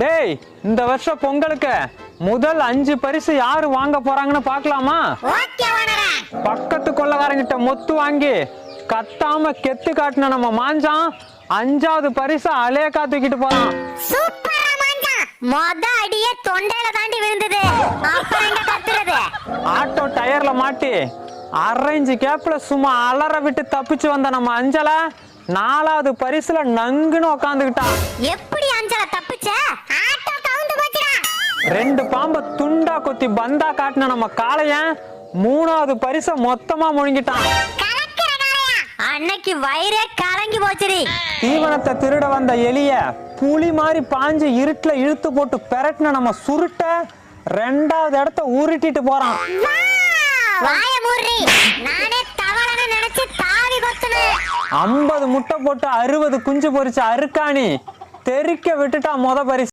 டேய், இந்த வருஷம் பொங்கலுக்கு முதல் 5 பரிசு யாரு வாங்க போறாங்கன்னு பாக்கலாமா? பக்கத்து கொள்ளக்காரங்கிட்ட மொத்து வாங்கி கத்தாம கெத்து காட்டின நம்ம மாஞ்சான் 5வது பரிசு அலேக்கா தூக்கிட்டு போறான். மொத அடியே தொண்டையில தாண்டி விழுந்தது. அப்புறம் எங்க கத்துறது? ஆட்டோ டயர்ல மாட்டி அரேஞ்சு கேப்ல சும்மா அலற விட்டு தப்பிச்சு வந்த நம்ம அஞ்சல 4வது பரிசுல நங்குன்னு உக்காந்துக்கிட்டான். எப்படி அஞ்சல தப்பிச்ச? ஆட்டோ கவுந்து போச்சுடா. 2 பாம்ப துண்டா கொத்தி பந்தா காட்டின நம்ம காளையன் 3வது பரிசை மொத்தமா முழுங்கிட்டான். அன்னைக்கு வயிறே கலங்கி போச்சுடி. தீவனத்தை திருட வந்த எலிய புலி மாதிரி பாஞ்சு இருட்டுல இழுத்து போட்டு பெரட்டின நம்ம சுருட்ட 2வது இடத்த உருட்டிட்டு போறான். வாய மூடுறி. நானே தவளன்னு நினைச்சு தாவி கொத்துனேன். 50 முட்டை போட்டு 60 குஞ்சு பொரிச்ச அருக்காணி தெறிக்க விட்டுட்டா மொத பரிசு.